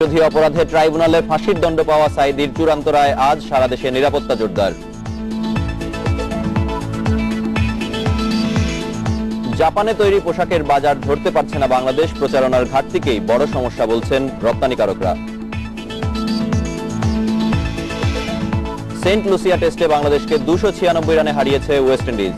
বিরোধী অপরাধে ট্রাইব্যুনালে ফাঁসির দণ্ড পাওয়া সাঈদীর চূড়ান্ত রায় আজ। সারা দেশে নিরাপত্তা জোরদার। জাপানে তৈরি পোশাকের বাজার ধরতে পারছে না বাংলাদেশ। প্রচারণার ঘাটতিকেই বড় সমস্যা বলছেন রপ্তানিকারকরা। সেন্ট লুসিয়া টেস্টে বাংলাদেশকে 296 রানে হারিয়েছে ওয়েস্ট ইন্ডিজ।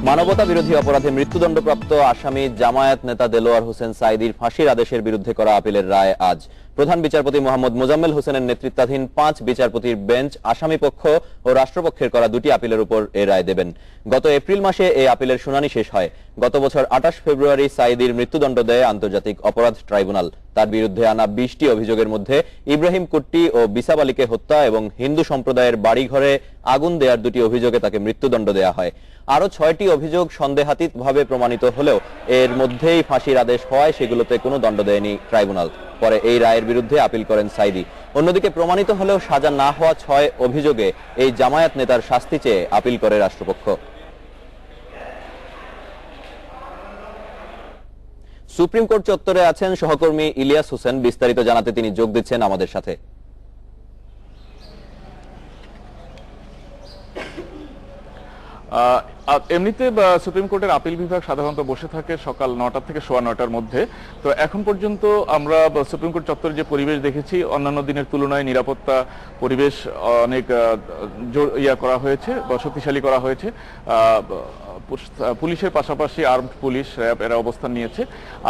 মানবতা বিরোধী অপরাধে মৃত্যুদণ্ডপ্রাপ্ত আসামি জামায়াত নেতা দেলোয়ার হোসেন সাঈদীর ফাঁসির আদেশের বিরুদ্ধে করা আপিলের রায় আজ। প্রধান বিচারপতি মোহাম্মদ মোজাম্মেল হোসেনের নেতৃত্বাধীন 5 বিচারপতির বেঞ্চ আসামি পক্ষ ও রাষ্ট্রপক্ষের করা দুটি আপিলের উপর এই রায় দেবেন। গত এপ্রিল মাসে এই আপিলের শুনানি শেষ হয়। গত বছর 28 ফেব্রুয়ারি সাঈদীর মৃত্যুদণ্ড দেয় আন্তর্জাতিক অপরাধ ট্রাইব্যুনাল। তার বিরুদ্ধে আনা 20টি অভিযোগের মধ্যে ইব্রাহিম কুট্টি ও বিসাব আলীকে হত্যা এবং হিন্দু সম্প্রদায়ের বাড়িঘরে আগুন দেওয়ার 2টি অভিযোগে তাকে মৃত্যুদণ্ড দেয়া হয়। আরো 6টি অভিযোগ সন্দেহাতীতভাবে প্রমাণিত হলেও এর মধ্যেই ফাঁসির আদেশ হওয়ায় সেগুলোতে কোনো দণ্ড দেয়নি ট্রাইব্যুনাল। পরে এই রায়ের বিরুদ্ধে আপিল করেন সাঈদী। অন্যদিকে প্রমাণিত হলেও সাজা না হওয়া 6 অভিযোগে এই জামায়াত নেতার শাস্তি চেয়ে আপিল করে রাষ্ট্রপক্ষ। সুপ্রিম কোর্ট চত্বরে আছেন সহকর্মী ইলিয়াস হোসেন। বিস্তারিত জানাতে তিনি যোগ দিচ্ছেন আমাদের সাথে। এমনিতে সুপ্রিম কোর্টের আপিল বিভাগ সাধারণত বসে থাকে সকাল 9টা থেকে সোয়া 9টার মধ্যে। তো এখন পর্যন্ত আমরা সুপ্রিম কোর্ট চত্বরে যে পরিবেশ দেখেছি অন্যান্য দিনের তুলনায় নিরাপত্তা পরিবেশ অনেক করা হয়েছে বা শক্তিশালী করা হয়েছে। পুলিশের পাশাপাশি আর্মড পুলিশ, র্যাব এরা অবস্থান নিয়েছে।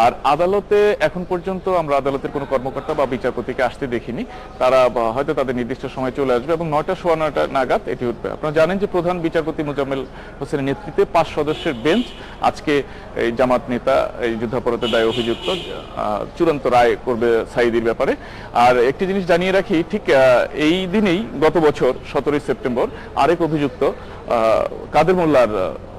আর আদালতে এখন পর্যন্ত আমরা আদালতের কোনো কর্মকর্তা বা বিচারপতিকে আসতে দেখিনি। তারা হয়তো তাদের নির্দিষ্ট সময় চলে আসবে এবং 9টা সোয়া 9টা নাগাদ এটি উঠবে। আপনারা জানেন যে প্রধান বিচারপতি মোজাম্মেল হোসেনের নেতৃত্বে 5 সদস্যের বেঞ্চ আজকে এই জামাত নেতা এই যুদ্ধাপরাধের দায়ে অভিযুক্ত চূড়ান্ত রায় করবে সাঈদীর ব্যাপারে। আর একটি জিনিস জানিয়ে রাখি, ঠিক এই দিনেই গত বছর 17 সেপ্টেম্বর আরেক অভিযুক্ত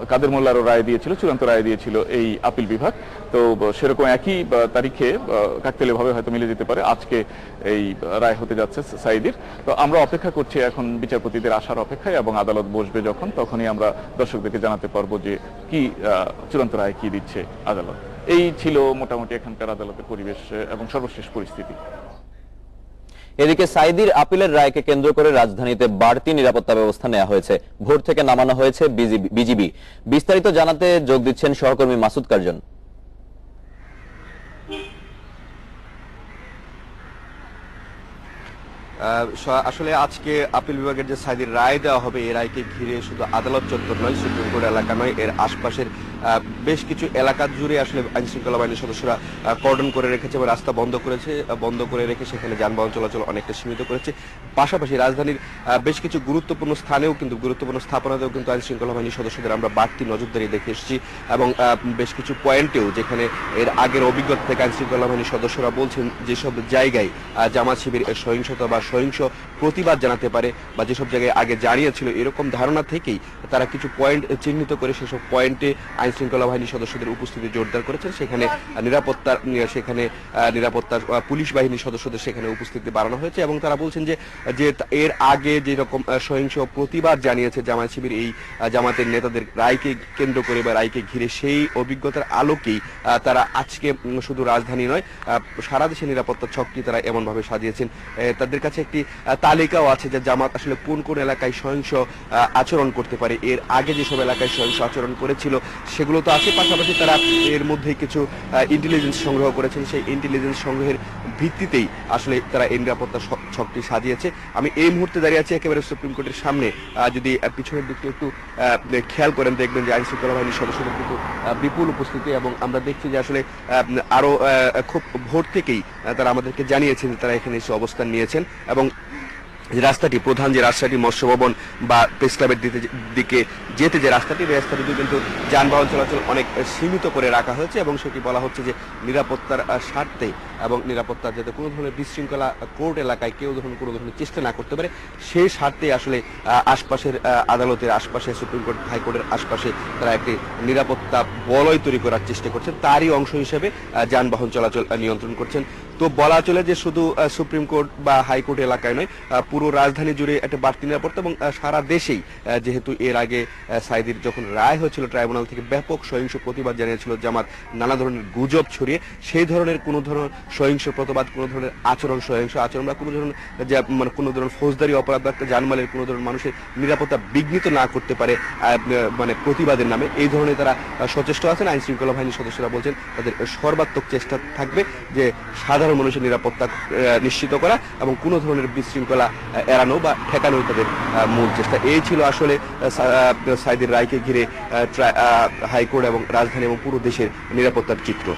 কাদের মোল্লারও রায় দিয়েছিল, চূড়ান্ত রায় দিয়েছিল এই আপিল বিভাগ। তো সেরকম একই তারিখে কাকতালীয়ভাবে হয়তো মিলে যেতে পারে আজকে এই রায় হতে যাচ্ছে সাঈদীর। তো আমরা অপেক্ষা করছি এখন বিচারপতিদের আসার অপেক্ষায়, এবং আদালত বসবে যখন তখনই আমরা দর্শকদেরকে জানাতে পারবো যে কি চূড়ান্ত রায় কি দিচ্ছে আদালত। এই ছিল মোটামুটি এখানকার আদালতের পরিবেশ এবং সর্বশেষ পরিস্থিতি। এদিকে সাঈদীর আপিলের রায়কে কেন্দ্র করে রাজধানীতে বাড়তি নিরাপত্তা ব্যবস্থা নেওয়া হয়েছে। ভোর থেকে নামানো হয়েছে বিজিবি। বিস্তারিত জানাতে যোগ দিচ্ছেন সহকর্মী মাসুদ কার্জন। আসলে আজকে আপিল বিভাগের যে সাঈদীর রায় দেওয়া হবে, এই রায়কে ঘিরে শুধু আদালত চত্বর নয়, সুপ্রিম কোর্ট এলাকা নয়, এর আশপাশের বেশ কিছু এলাকা জুড়ে আসলে আইন শৃঙ্খলা বাহিনীর সদস্যরা কর্ডন করে রেখেছে এবং রাস্তা বন্ধ করে রেখে সেখানে যানবাহন চলাচল অনেকটা সীমিত করেছে। পাশাপাশি রাজধানীর বেশ কিছু গুরুত্বপূর্ণ স্থাপনাতেও কিন্তু আইন শৃঙ্খলা বাহিনীর সদস্যদের আমরা বাড়তি নজরদারি দেখে এসেছি এবং বেশ কিছু পয়েন্টেও যেখানে এর আগের অভিজ্ঞতা থেকে আইন শৃঙ্খলা বাহিনীর সদস্যরা বলছেন যেসব জায়গায় জামাত শিবির সহিংসতা বা সহিংস প্রতিবাদ জানাতে পারে বা যেসব জায়গায় আগে জানিয়েছিল, এরকম ধারণা থেকেই তারা কিছু পয়েন্ট চিহ্নিত করে সেসব পয়েন্টে আইন শৃঙ্খলা বাহিনী সদস্যদের উপস্থিতি জোরদার করেছেন। সেখানে নিরাপত্তার পুলিশ বাহিনীর সদস্যদের সেখানে উপস্থিতি বাড়ানো হয়েছে এবং তারা বলছেন যে এর আগে যেরকম সহিংস প্রতিবাদ জানিয়েছে জামাত শিবির এই জামাতের নেতাদের রায়কে কেন্দ্র করে বা রায়কে ঘিরে, সেই অভিজ্ঞতার আলোকেই তারা আজকে শুধু রাজধানী নয় সারা দেশে নিরাপত্তা ছকটি তারা এমন ভাবে সাজিয়েছেন। তাদের কাছে একটি তালিকাও আছে যে জামাত আসলে কোন কোন এলাকায় সহিংস আচরণ করতে পারে, এর আগে যেসব এলাকায় সহিংস আচরণ করেছিল সেগুলো তো আছে। পাশাপাশি তারা এর মধ্যে কিছু ইন্টেলিজেন্স সংগ্রহ করেছেন, সেই ইন্টেলিজেন্স সংগ্রহের ভিত্তিতেই আসলে তারা এই নিরাপত্তা ছকটি সাজিয়েছে। আমি এই মুহূর্তে দাঁড়িয়ে আছি একেবারে সুপ্রিম কোর্টের সামনে। যদি পিছনের দিকটা একটু খেয়াল করেন দেখবেন যে আইন শৃঙ্খলা বাহিনীর সদস্যদের কিন্তু বিপুল উপস্থিতি এবং আমরা দেখছি যে আসলে আরো খুব ভোর থেকেই তারা আমাদেরকে জানিয়েছেন যে তারা এখানে এসে অবস্থান নিয়েছেন এবং প্রধান যে রাস্তাটি মৎস্য ভবন বা প্রেস ক্লাবের দিকে যেতে যে রাস্তাটি কিন্তু যানবাহন চলাচল অনেক সীমিত করে রাখা হয়েছে এবং সেটি বলা হচ্ছে যে নিরাপত্তার স্বার্থে এবং নিরাপত্তার যাতে কোনো ধরনের বিশৃঙ্খলা কোর্ট এলাকায় কেউ কোনো ধরনের চেষ্টা না করতে পারে সেই স্বার্থে আসলে আশপাশের আদালতের আশপাশে সুপ্রিম কোর্ট হাইকোর্টের আশপাশে তারা একটি নিরাপত্তা বলয় তৈরি করার চেষ্টা করছেন। তারই অংশ হিসেবে যানবাহন চলাচল নিয়ন্ত্রণ করছেন। তো বলা চলে যে শুধু সুপ্রিম কোর্ট বা হাইকোর্ট এলাকায় নয়, পুরো রাজধানী জুড়ে একটা বাড়তি নিরাপত্তা এবং সারা দেশেই, যেহেতু এর আগে সাঈদীর যখন রায় হয়েছিল ট্রাইব্যুনাল থেকে ব্যাপক সহিংস প্রতিবাদ জানিয়েছিল জামাত, নানা ধরনের গুজব ছড়িয়ে সেই ধরনের কোনো ধরনের সহিংস প্রতিবাদ, কোনো ধরনের সহিংস আচরণ বা কোনো ধরনের মানে কোনো ধরনের ফৌজদারি অপরাধ বা জানমালের কোনো ধরনের মানুষের নিরাপত্তা বিঘ্নিত না করতে পারে মানে প্রতিবাদের নামে, এই ধরনের তারা সচেষ্ট আছেন। আইন শৃঙ্খলা বাহিনীর সদস্যরা বলছেন তাদের সর্বাত্মক চেষ্টা থাকবে যে সাধারণ মানুষের নিরাপত্তা নিশ্চিত করা এবং কোনো ধরনের বিশৃঙ্খলা এড়ানো বা ঠেকানোই তাদের মূল চেষ্টা। এই ছিল আসলে সাঈদীর রায়কে ঘিরে হাইকোর্ট এবং রাজধানী এবং পুরো দেশের নিরাপত্তার চিত্র।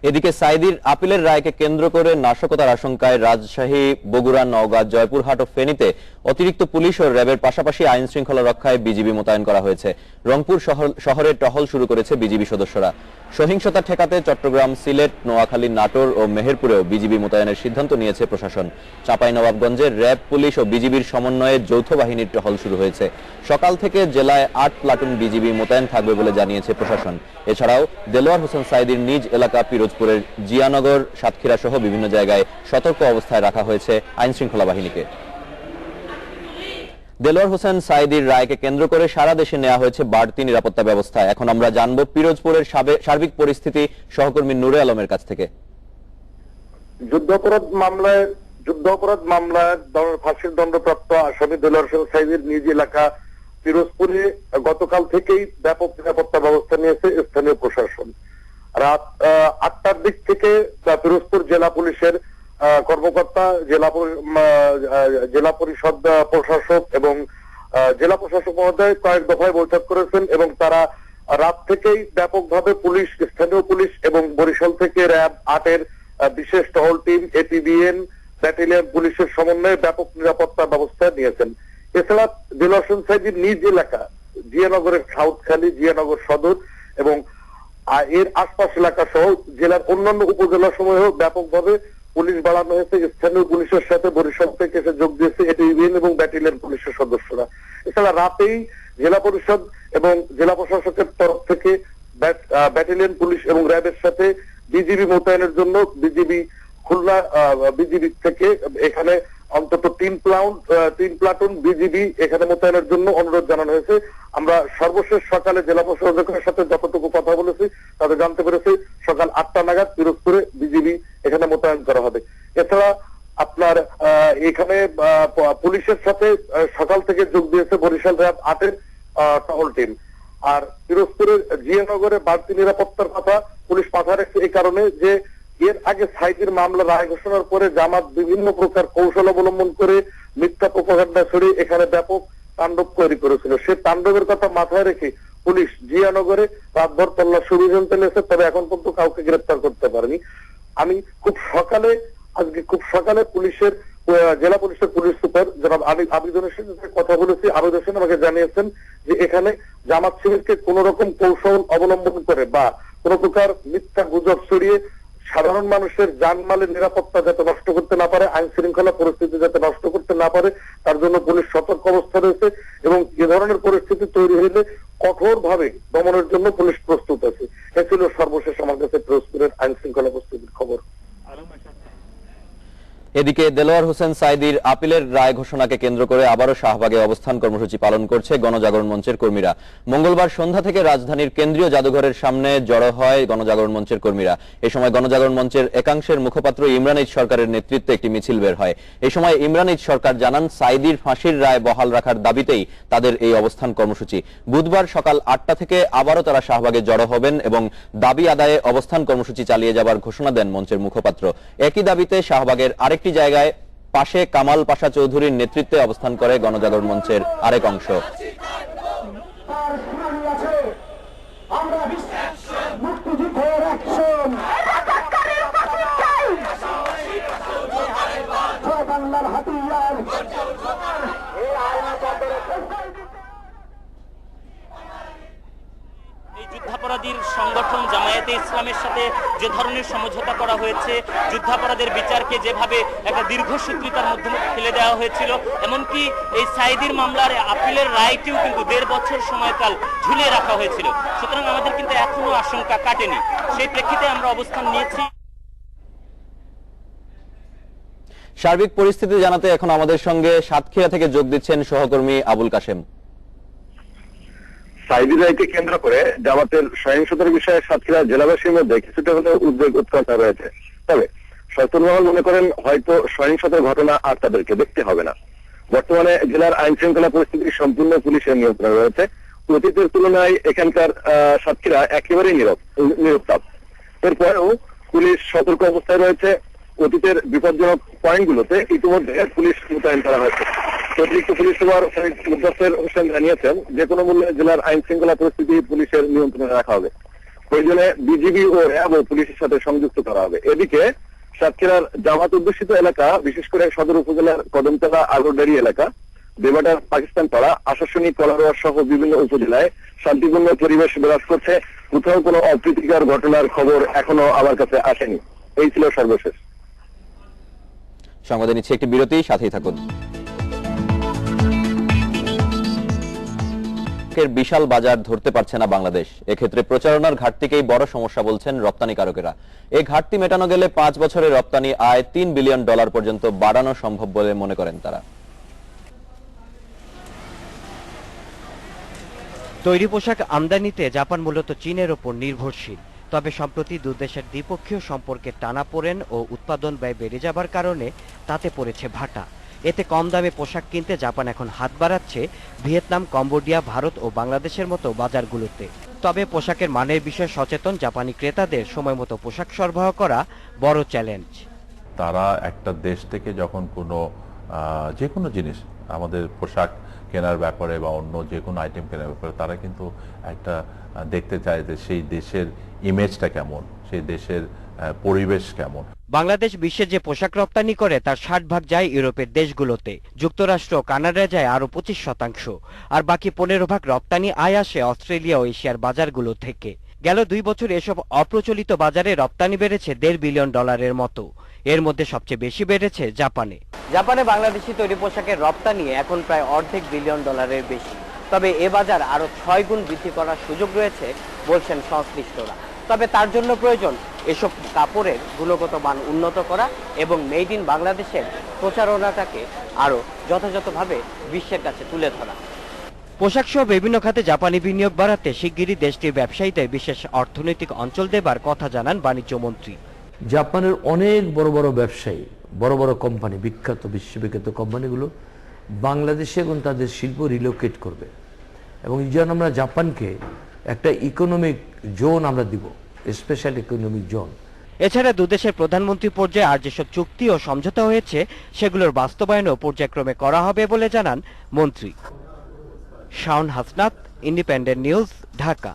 এদিকে সাঈদীর আপিলের রায়কে কেন্দ্র করে নাশকতার আশঙ্কায় রাজশাহী, বগুড়া, নওগাঁ, জয়পুরহাট ও ফেনীতে অতিরিক্ত পুলিশ ও র্যাবের পাশাপাশি আইন শৃঙ্খলা রক্ষায় বিজিবি মোতায়েন করা হয়েছে। রংপুর শহরে টহল শুরু করেছে বিজিবি সদস্যরা। সহিংসতা ঠেকাতে চট্টগ্রাম, সিলেট, নোয়াখালী, নাটোর ও মেহেরপুরেও বিজিবি মোতায়েনের সিদ্ধান্ত নিয়েছে প্রশাসন। চাঁপাইনবাবগঞ্জে র্যাব, পুলিশ ও বিজিবির সমন্বয়ে যৌথ বাহিনীর টহল শুরু হয়েছে। সকাল থেকে জেলায় ৮ প্লাটুন বিজিবি মোতায়েন থাকবে বলে জানিয়েছে প্রশাসন। এছাড়াও দেলোয়ার হোসেন সাঈদীর নিজ এলাকা পিরোজপুরের জিয়ানগর, সাতক্ষীরা সহ বিভিন্ন জায়গায় সতর্ক অবস্থায় রাখা হয়েছে আইন শৃঙ্খলা বাহিনীকে। দেলোয়ার হোসেন সাঈদীর রায়কে কেন্দ্র করে সারা দেশে নেওয়া হয়েছে বাড়তি নিরাপত্তা ব্যবস্থা। এখন আমরা জানবো পিরোজপুরের সার্বিক পরিস্থিতি সহকর্মী নূরে আলমের কাছ থেকে। যুদ্ধাপরাধ মামলায় ফাঁসির দণ্ডপ্রাপ্ত আসামি দেলোয়ার হোসেন সাঈদীর নিজ এলাকা পিরোজপুরে গতকাল থেকেই ব্যাপক নিরাপত্তা ব্যবস্থা নিয়েছে স্থানীয় প্রশাসন। রাত ৮টার দিক থেকে পিরোজপুর জেলা পুলিশের কর্মকর্তা, জেলা পরিষদ প্রশাসক এবং জেলা প্রশাসক মহোদয় কয়েক দফায় বৈঠক করেছেন এবং তারা রাত থেকেই ব্যাপকভাবে পুলিশ, স্থানীয় পুলিশ এবং বরিশাল থেকে র্যাব ৮-এর বিশেষ টহল টিম, এপিবিএন ব্যাটালিয়ন পুলিশের সমন্বয়ে ব্যাপক নিরাপত্তা ব্যবস্থা নিয়েছেন। এছাড়া দেলোয়ার হোসেন সাঈদীর নিজ এলাকা জিয়ানগরের সাউথখালী, জিয়ানগর সদর এবং এর আশপাশ এলাকা সহ জেলার অন্যান্য উপজেলা সমূহেও ব্যাপকভাবে পুলিশ বাড়ানো হয়েছে। স্থানীয় পুলিশের সাথে বরিশাল থেকে এসে যোগ দিয়েছে এটিবিএন এবং ব্যাটালিয়ন পুলিশের সদস্যরা। এছাড়া রাতেই জেলা পরিষদ এবং জেলা প্রশাসকের তরফ থেকে ব্যাটালিয়ন পুলিশ এবং র্যাবের সাথে বিজিবি মোতায়েনের জন্য খুলনা বিজিবি থেকে এখানে অন্তত ৩ প্লাটুন বিজিবি এখানে মোতায়েনের জন্য অনুরোধ জানানো হয়েছে। আমরা সর্বশেষ সকালে জেলা প্রশাসকের সাথে যতটুকু কথা বলেছি তাতে জানতে পেরেছি সকাল ৮টা নাগাদ পিরোজপুরে বিজিবি এখানে মোতায়েন করা হবে। এছাড়া আপনার এখানে পুলিশের সাথে সকাল থেকে যোগ দিয়েছে বরিশাল র্যাব ৮-এর টহল টিম। আর পিরোজপুরের জিয়ানগরে বাড়তি নিরাপত্তার কথা পুলিশ মাথায় রাখছে এই কারণে যে এর আগে সাঈদীর মামলা রায় ঘোষণার পরে জামাত বিভিন্ন প্রকার কৌশল অবলম্বন করে মিথ্যা প্রোপাগান্ডা ছড়িয়ে এখানে ব্যাপক তাণ্ডব তৈরি করেছিল। সে তাণ্ডবের কথা মাথায় রেখে পুলিশ জিয়ানগরে রাতভর তল্লাশি অভিযান চালিয়েছে, তবে এখন পর্যন্ত কাউকে গ্রেপ্তার করতে পারেনি। আমি আজকে খুব সকালে পুলিশের জেলা পুলিশের পুলিশ সুপার জনাব আবিদুনের সাথে কথা বলেছি। আবিদ হোসেন আমাকে জানিয়েছেন যে এখানে জামাত শিবিরকে কোন রকম কৌশল অবলম্বন করে বা কোন প্রকার মিথ্যা গুজব ছড়িয়ে সাধারণ মানুষের জানমালের নিরাপত্তা যাতে নষ্ট করতে না পারে, আইন শৃঙ্খলা পরিস্থিতি যাতে নষ্ট করতে না পারে তার জন্য পুলিশ সতর্ক অবস্থা রয়েছে এবং এ ধরনের পরিস্থিতি তৈরি হলে কঠোরভাবে দমনের জন্য পুলিশ প্রস্তুত আছে। এ ছিল সর্বশেষ আমার কাছে পিরোজপুরের আইন শৃঙ্খলা পরিস্থিতির খবর। এদিকে দেলোয়ার হোসেন সাঈদীর আপিলের রায় ঘোষণাকে কেন্দ্র করে আবারও শাহবাগে অবস্থান কর্মসূচি পালন করছে গণজাগরণ মঞ্চের কর্মীরা। মঙ্গলবার সন্ধ্যা থেকে রাজধানীর কেন্দ্রীয় জাদুঘরের সামনে জড়ো হয় গণজাগরণ মঞ্চের কর্মীরা। এই সময় গণজাগরণ মঞ্চের একাংশের মুখপাত্র ইমরান ঈদ সরকারের নেতৃত্বে একটি মিছিল বের হয়। এই সময় ইমরান ঈদ সরকার জানান সাঈদীর ফাঁসির রায় বহাল রাখার দাবিতেই তাদের এই অবস্থান কর্মসূচি। বুধবার সকাল ৮টা থেকে আবারও তারা শাহবাগে জড়ো হবেন এবং দাবি আদায়ে অবস্থান কর্মসূচি চালিয়ে যাবার ঘোষণা দেন মঞ্চের মুখপাত্র। একই দাবিতে শাহবাগের আরেকটি জায়গায় পাশে কামাল পাশা চৌধুরীর নেতৃত্বে অবস্থান করে গণজাগরণ মঞ্চের আরেক অংশ। যুদ্ধাপরাধীর সংগঠন জামায়াতে ইসলামের সাথে যে ধরনের সমঝোতা করা হয়েছে, যুদ্ধাপরাধের বিচারকে যেভাবে একটা দীর্ঘসূত্রিতার মধ্যে ফেলে দেওয়া হয়েছিল, এমনকি এই সাঈদীর মামলার আপিলের রায়টিও কিন্তু ১.৫ বছর সময়কাল ঝুলিয়ে রাখা হয়েছিল। সুতরাং আমাদের কিন্তু এখনো আশঙ্কা কাটেনি। সেই প্রেক্ষিতে আমরা অবস্থান নিয়েছি। সার্বিক পরিস্থিতি জানাতে এখন আমাদের সঙ্গে সাতক্ষীরা থেকে যোগ দিচ্ছেন সহকর্মী আবুল কাশেম। সাইদি রায়কে কেন্দ্র করে জামাতের সহিংসতার বিষয়ে সাতক্ষীরা জেলাবাসীর মধ্যে কিছুটা হলেও উদ্বেগ উৎকণ্ঠা রয়েছে। তবে সচেতন মহল মনে করেন হয়তো সহিংসতার ঘটনা আর তাদেরকে দেখতে হবে না। বর্তমানে জেলার আইন শৃঙ্খলা পরিস্থিতি সম্পূর্ণ পুলিশের নিয়ন্ত্রণে রয়েছে। অতীতের তুলনায় এখানকার সাতক্ষীরা একেবারেই নিরুত্তাপ। এরপরেও পুলিশ সতর্ক অবস্থায় রয়েছে। অতীতের বিপজ্জনক পয়েন্টগুলোতে ইতিমধ্যে পুলিশ মোতায়েন করা হয়েছে। অতিরিক্ত পুলিশ সুপার মুদাসসির হোসেন জানিয়েছেন যে কোনো মূল্যে জেলার আইন শৃঙ্খলা পরিস্থিতি পুলিশের নিয়ন্ত্রণে রাখা হবে। প্রয়োজনে বিজিবি ও র্যাব ও পুলিশের সাথে সংযুক্ত করা হবে। এদিকে সাতক্ষীরার জামাত অধ্যুষিত এলাকা, বিশেষ করে সদর উপজেলার কদমতলা আগরদাড়ি এলাকা, দেবাটার পাকিস্তান পাড়া, আশাশুনি, কলারোয়া সহ বিভিন্ন উপজেলায় শান্তিপূর্ণ পরিবেশ বিরাজ করছে। কোথাও কোনো অপ্রীতিকর ঘটনার খবর এখনো আমার কাছে আসেনি। এই ছিল সর্বশেষ সংবাদে নিচ্ছে একটি বিরতি, সাথেই থাকুন। বিশাল বাজার ধরতে পারছে না বাংলাদেশ। এক্ষেত্রে প্রচারণার ঘাটতিকেই বড় সমস্যা বলছেন রপ্তানিকারকেরা। এই ঘাটতি মেটানো গেলে 5 বছরে রপ্তানি আয় $3 বিলিয়ন পর্যন্ত বাড়ানো সম্ভব বলে মনে করেন তারা। তৈরি পোশাক আমদানিতে জাপান মূলত চীনের ওপর নির্ভরশীল। তবে সম্প্রতি দুই দেশের দ্বিপক্ষীয় সম্পর্কে টানাপোড়েন ও উৎপাদন ব্যয় বেড়ে যাবার কারণে তাতে পড়েছে ভাটা। এতে কম দামে পোশাক কিনতে জাপান এখন হাত বাড়াচ্ছে ভিয়েতনাম, কম্বোডিয়া, ভারত ও বাংলাদেশের মতো বাজারগুলোতে। তবে পোশাকের মানের বিষয়ে সচেতন জাপানি ক্রেতাদের সময়মতো পোশাক সরবরাহ করা বড় চ্যালেঞ্জ। তারা একটা দেশ থেকে যখন যে কোনো জিনিস, আমাদের পোশাক কেনার ব্যাপারে বা অন্য যে কোনো আইটেম কেনার ব্যাপারে তারা কিন্তু একটা দেখতে চায় যে সেই দেশের ইমেজটা কেমন, সেই দেশের পরিবেশ কেমন। বাংলাদেশ বিশ্বে যে পোশাক রপ্তানি করে তার 60% যায় ইউরোপের দেশগুলোতে। যুক্তরাষ্ট্র, কানাডা যায় আরো 25%, আর বাকি 15% রপ্তানি আয় আসে অস্ট্রেলিয়া ও এশিয়ার বাজারগুলো থেকে। গেল 2 বছর এসব অপ্রচলিত বাজারে রপ্তানি বেড়েছে $1.5 বিলিয়ন মতো। এর মধ্যে সবচেয়ে বেশি বেড়েছে জাপানে। জাপানে বাংলাদেশি তৈরি পোশাকের রপ্তানি এখন প্রায় $1.5 বিলিয়ন বেশি। তবে এ বাজার আরো 6 গুণ বৃদ্ধি করার সুযোগ রয়েছে বলছেন সংশ্লিষ্টরা। তবে তার জন্য প্রয়োজন এসব কাপড়ের গুণগত মান উন্নত করা এবং মেড ইন বাংলাদেশের প্রচারণাটাকে আরো যথাযথভাবে বিশ্বের কাছে তুলে ধরা। পোশাক সহ বিভিন্ন খাতে জাপানি বিনিয়োগ বাড়াতে শিগগিরই দেশটির ব্যবসায়ীদের বিশেষ অর্থনৈতিক অঞ্চল দেবার কথা জানান বাণিজ্য মন্ত্রী। জাপানের অনেক বড় বড় ব্যবসায়ী, বড় বড় কোম্পানি, বিখ্যাত বিশ্ববিখ্যাত কোম্পানিগুলো বাংলাদেশে এবং তাদের শিল্প রিলোকেট করবে এবং এই জন্য আমরা জাপানকে একটা ইকোনমিক জোন আমরা দিব, স্পেশাল ইকোনমিক জোন। এছাড়া দুদেশের প্রধানমন্ত্রী পর্যায়ে আর যেসব চুক্তি ও সমঝোতা হয়েছে সেগুলোর বাস্তবায়নও পর্যায়ক্রমে করা হবে বলে জানান মন্ত্রী। Shaon Hasnat, independent news, Dhaka.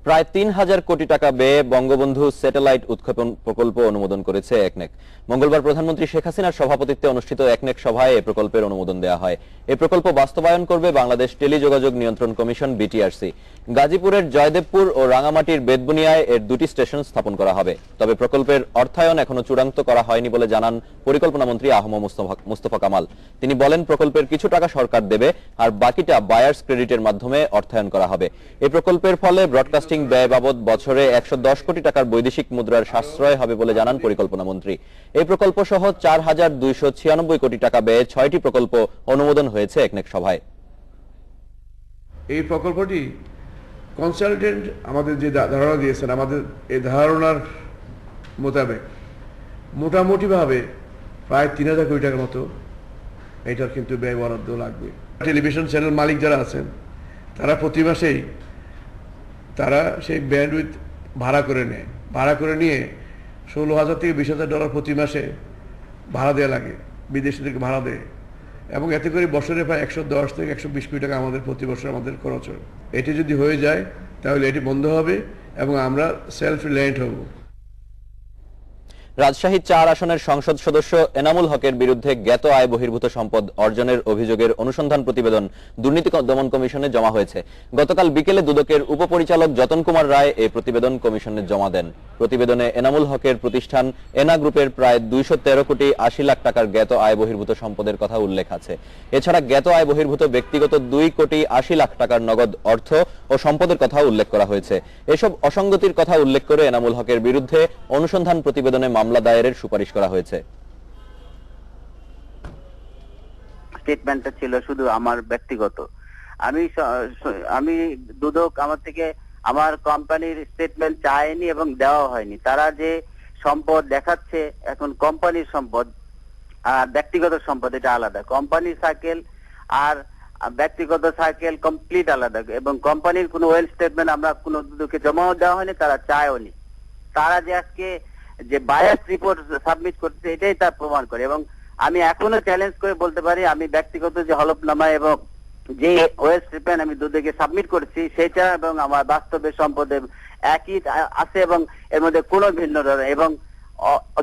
প্রায় 3000 কোটি টাকা ব্যয়ে বঙ্গবন্ধু স্যাটেলাইট উৎক্ষেপণ প্রকল্প অনুমোদন করেছে একনেক। মঙ্গলবার প্রধানমন্ত্রী শেখ হাসিনার সভাপতিত্বে অনুষ্ঠিত একনেক সভায় এই প্রকল্পের অনুমোদন দেওয়া হয়। এই প্রকল্প বাস্তবায়ন করবে বাংলাদেশ টেলিযোগাযোগ নিয়ন্ত্রণ কমিশন বিটিআরসি। গাজীপুরের জয়দেবপুর ও রাঙামাটির বেদবুনিয়ায় এর 2টি স্টেশন স্থাপন করা হবে। তবে প্রকল্পের অর্থায়ন এখনো চূড়ান্ত করা হয়নি বলে জানান পরিকল্পনা মন্ত্রী আহম মুস্তফা কামাল। তিনি বলেন, প্রকল্পের কিছু টাকা সরকার দেবে আর বাকিটা বায়ার্স ক্রেডিটের মাধ্যমে অর্থায়ন করা হবে। এই প্রকল্পের ফলে ব্রডকাস্টিং ব্যয় বাবদ বছরে 110 কোটি টাকার বৈদেশিক মুদ্রার সাশ্রয় হবে বলে জানান পরিকল্পনা মন্ত্রী। এই প্রকল্প সহ 4296 কোটি টাকা ব্যয়ে 6টি প্রকল্প অনুমোদন হয়েছে একনেক সভায়। এই প্রকল্পটি কনসালটেন্ট আমাদের যে ধারণা দিয়েছেন, আমাদের এই ধারণার মোতাবেক মোটামুটিভাবে প্রায় 3000 কোটি টাকার মতো এটার কিন্তু ব্যয় বরাদ্দ লাগবে। টেলিভিশন চ্যানেল মালিক যারা আছেন তারা প্রতি মাসেই তারা সেই ব্যান্ডউইথ ভাড়া করে নেয়। ভাড়া করে নিয়ে $16,000 থেকে $20,000 প্রতি মাসে ভাড়া দেওয়া লাগে, বিদেশিদেরকে ভাড়া দেয়, এবং এতে করে বছরে প্রায় 110 থেকে 120 কোটি টাকা আমাদের প্রতি বছর আমাদের খরচ হয়। এটি যদি হয়ে যায় তাহলে এটি বন্ধ হবে এবং আমরা সেলফ রিলায়েন্ট হব। রাজশাহী 4 আসনের সংসদ সদস্য এনামুল হকের বিরুদ্ধে জ্ঞাত আয় বহির্ভূত সম্পদ অর্জনের অভিযোগের অনুসন্ধান প্রতিবেদন দুর্নীতি দমন কমিশনে জমা হয়েছে। গতকাল বিকেলে দুদকের উপপরিচালক যতন কুমার রায় এই প্রতিবেদন কমিশনে জমা দেন। প্রতিবেদনে এনামুল হকের প্রতিষ্ঠান এনা গ্রুপের প্রায় 213 কোটি 80 লাখ টাকার জ্ঞাত আয় বহির্ভূত সম্পদের কথা উল্লেখ আছে। এছাড়া জ্ঞাত আয় বহির্ভূত ব্যক্তিগত 2 কোটি 80 লাখ টাকার নগদ অর্থ ও সম্পদের কথা উল্লেখ করা হয়েছে। এসব অসঙ্গতির কথা উল্লেখ করে এনামুল হকের বিরুদ্ধে অনুসন্ধান প্রতিবেদনে মামলা দায়েরের সুপারিশ করা হয়েছে। স্টেটমেন্টটা ছিল শুধু আমার ব্যক্তিগত। আমি দুদক আমার থেকে আমার কোম্পানির স্টেটমেন্ট চায়নি এবং দেওয়া হয়নি। তারা যে সম্পদ দেখাচ্ছে এখন কোম্পানির সম্পদ আর ব্যক্তিগত সম্পদ এটা আলাদা। কোম্পানির সাইকেল আর ব্যক্তিগত সাইকেল কমপ্লিট আলাদা, এবং কোম্পানির কোনো ওয়েল স্টেটমেন্ট আমরা কোনো দুদকে জমাও দেওয়া হয়নি, তারা চায়ওনি। তারা যে আজকে যে বায়াস রিপোর্ট সাবমিট করছে এটাই তার প্রমাণ করে। এবং আমি এখনো চ্যালেঞ্জ করে বলতে পারি আমি ব্যক্তিগত যে হলফনামা এবং যে ওয়েল স্টেটমেন্ট আমি দুদকে সাবমিট করেছি সেটা এবং আমার বাস্তবের সম্পদে একই আছে এবং এর মধ্যে কোনো ভিন্ন এবং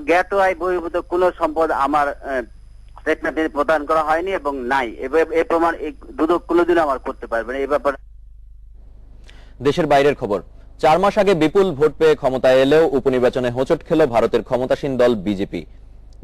জ্ঞাত আয় বহির্ভূত কোনো সম্পদ আমার স্টেটমেন্টে প্রদান করা হয়নি এবং নাই। এই প্রমাণ দুদক কোনোদিনও আমার করতে পারবে না। এই ব্যাপারে দেশের বাইরের খবর। 4 মাস আগে বিপুল ভোট পেয়ে ক্ষমতায় এলেও উপনির্বাচনে হোঁচট খেল ভারতের ক্ষমতাসীন দল বিজেপি।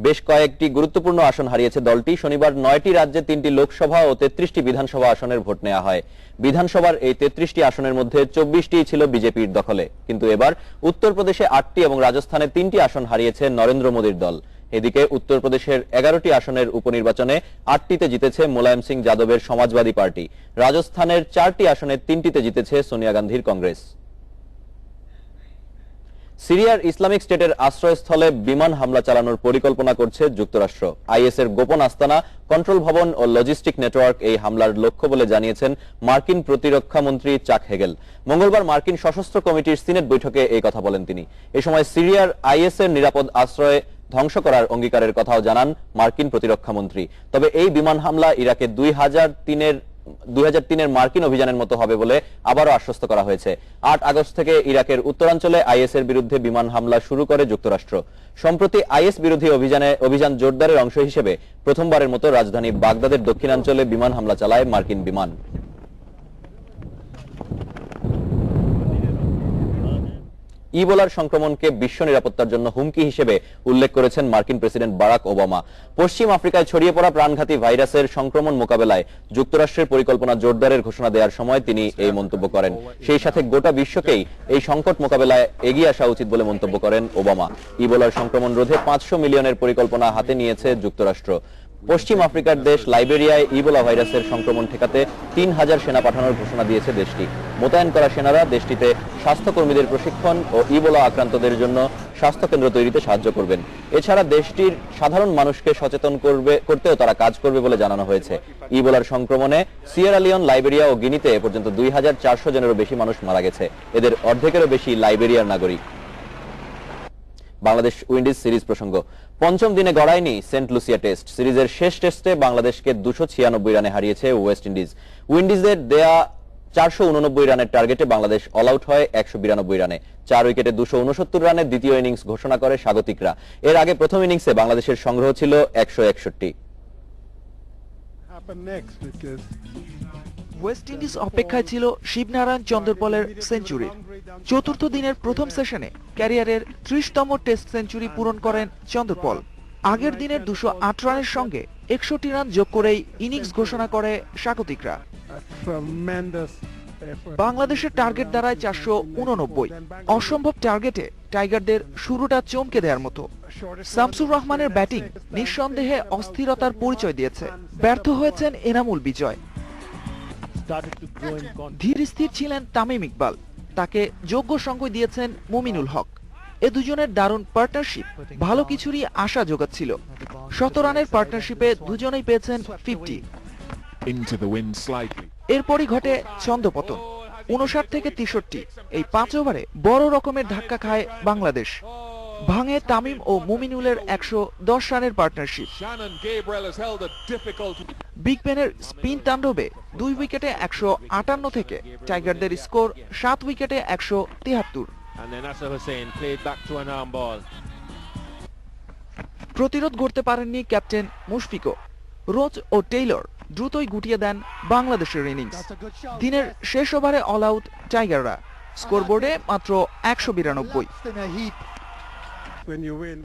বেশ কয়েকটি গুরুত্বপূর্ণ আসন হারিয়েছে দলটি। শনিবার 9টি রাজ্যে 3টি লোকসভা ও 33টি বিধানসভা আসনের ভোট নেওয়া হয়। বিধানসভার এই 33টি আসনের মধ্যে 24টি ছিল বিজেপির দখলে, কিন্তু এবার উত্তরপ্রদেশে 8টি এবং রাজস্থানে 3টি আসন হারিয়েছে নরেন্দ্র মোদীর দল। এদিকে উত্তরপ্রদেশের 11টি আসনের উপনির্বাচনে 8টিতে জিতেছে মোলায়েম সিং যাদবের সমাজবাদী পার্টি। রাজস্থানের 4টি আসনের 3টিতে জিতেছে সোনিয়া গান্ধীর কংগ্রেস। সিরিয়ার ইসলামিক স্টেটের আশ্রয়স্থলে বিমান হামলা চালানোর পরিকল্পনা করছে যুক্তরাষ্ট্র। আইএস এর গোপন আস্তানা, কন্ট্রোল ভবন ও লজিস্টিক নেটওয়ার্ক এই হামলার লক্ষ্য বলে জানিয়েছেন মার্কিন প্রতিরক্ষা মন্ত্রী চাক হেগেল। মঙ্গলবার মার্কিন সশস্ত্র কমিটির সিনেট বৈঠকে এই কথা বলেন তিনি। এ সময় সিরিয়ার আইএস এর নিরাপদ আশ্রয় ধ্বংস করার অঙ্গীকারের কথাও জানান মার্কিন প্রতিরক্ষা মন্ত্রী। তবে এই বিমান হামলা ইরাকে 2003-এর মার্কিন অভিযানের মতো হবে বলে আবারও আশ্বস্ত করা হয়েছে। 8 আগস্ট থেকে ইরাকের উত্তরাঞ্চলে আইএস এর বিরুদ্ধে বিমান হামলা শুরু করে যুক্তরাষ্ট্র। সম্প্রতি আইএস বিরোধী অভিযান জোরদারের অংশ হিসেবে প্রথমবারের মতো রাজধানী বাগদাদের দক্ষিণাঞ্চলে বিমান হামলা চালায় মার্কিন বিমান। ইবোলার সংক্রমণকে বিশ্ব নিরাপত্তার জন্য হুমকি হিসেবে উল্লেখ করেছেন মার্কিন প্রেসিডেন্ট বারাক ওবামা। পশ্চিম আফ্রিকায় ছড়িয়ে পড়া প্রাণঘাতী ভাইরাসের সংক্রমণ মোকাবেলায় যুক্তরাষ্ট্রের পরিকল্পনা জোরদারের ঘোষণা দেওয়ার সময় তিনি এই মন্তব্য করেন। সেই সাথে গোটা বিশ্বকেই এই সংকট মোকাবেলায় এগিয়ে আসা উচিত বলে মন্তব্য করেন ওবামা। ইবোলার সংক্রমণ রোধে 500 মিলিয়নের পরিকল্পনা হাতে নিয়েছে যুক্তরাষ্ট্র। পশ্চিম আফ্রিকার দেশ লাইবেরিয়ায় ইবোলা ভাইরাসের সংক্রমণ ঠেকাতে 3000 সেনা পাঠানোর ঘোষণা দিয়েছে দেশটি। মোতায়েন করা সেনারা দেশটিতে স্বাস্থ্যকর্মীদের প্রশিক্ষণ ও ইবোলা আক্রান্তদের জন্য স্বাস্থ্য কেন্দ্র তৈরিতে সাহায্য করবেন। এছাড়া দেশটির সাধারণ মানুষকে সচেতন করতেও তারা কাজ করবে বলে জানানো হয়েছে। ইবোলার সংক্রমণে সিয়েরা লিওন, লাইবেরিয়া ও গিনিতে এ পর্যন্ত 2400 জনেরও বেশি মানুষ মারা গেছে। এদের অর্ধেকেরও বেশি লাইবেরিয়ার নাগরিক। বাংলাদেশ উইন্ডিজ সিরিজ প্রসঙ্গ। পঞ্চম দিনে গড়ায়নি সেন্ট লুসিয়া টেস্ট। সিরিজের শেষ টেস্টে বাংলাদেশকে 296 রানে হারিয়েছে ওয়েস্ট ইন্ডিজ। উইন্ডিজের দেয়া 489 রানের টার্গেটে বাংলাদেশ অল আউট হয় 192 রানে। 4 উইকেটে 269 রানে দ্বিতীয় ইনিংস ঘোষণা করে স্বাগতিকরা। এর আগে প্রথম ইনিংসে বাংলাদেশের সংগ্রহ ছিল 161। ওয়েস্ট ইন্ডিজ অপেক্ষায় ছিল শিবনারায়ণ চন্দরপলের সেঞ্চুরি। চতুর্থ দিনের প্রথম সেশনে ক্যারিয়ারের 30তম টেস্ট সেঞ্চুরি পূরণ করেন চন্দরপল। আগের দিনের 208 রানের সঙ্গে 61 রান যোগ করেই ইনিংস ঘোষণা করে স্বাগতিকরা। বাংলাদেশের টার্গেট দাঁড়ায় 489। অসম্ভব টার্গেটে টাইগারদের শুরুটা চমকে দেওয়ার মতো। শামসুর রহমানের ব্যাটিং নিঃসন্দেহে অস্থিরতার পরিচয় দিয়েছে। ব্যর্থ হয়েছেন এনামুল বিজয়। ধীর স্থির ছিলেন তামিম ইকবাল, তাকে যোগ্য সঙ্গ দিয়েছেন মুমিনুল হক। এ দুজনের দারুণ পার্টনারশিপ ভালো কিছুরই আশা যোগাচ্ছিল। 100 রানের পার্টনারশিপে দুজনেই পেয়েছেন 50। এরপরই ঘটে ছন্দপতন। 59 থেকে 63 এই 5 ওভারে বড় রকমের ধাক্কা খায় বাংলাদেশ। ভাঙে তামিম ও মুমিনুলের 110 রানের পার্টনারশিপ। বিগ বেনের স্পিন তাণ্ডবে 2 উইকেটে 158 থেকে টাইগারদের স্কোর 7 উইকেটে 173। প্রতিরোধ গড়তে পারেননি ক্যাপ্টেন মুশফিকও। রোজ ও টেইলর দ্রুতই গুটিয়ে দেন বাংলাদেশের ইনিংস। দিনের শেষ ওভারে অল আউট টাইগাররা। স্কোরবোর্ডে মাত্র 192।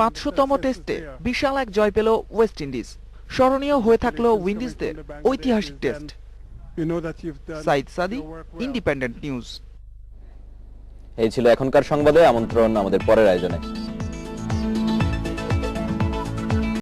500তম টেস্টে বিশাল এক জয় পেল ওয়েস্ট ইন্ডিজ। স্মরণীয় হয়ে থাকলো উইন্ডিজদের ঐতিহাসিক টেস্ট। সাইদ সাদি, ইন্ডিপেন্ডেন্ট নিউজ। এই ছিল এখনকার সংবাদে। আমন্ত্রণ আমাদের পরের আয়োজনে।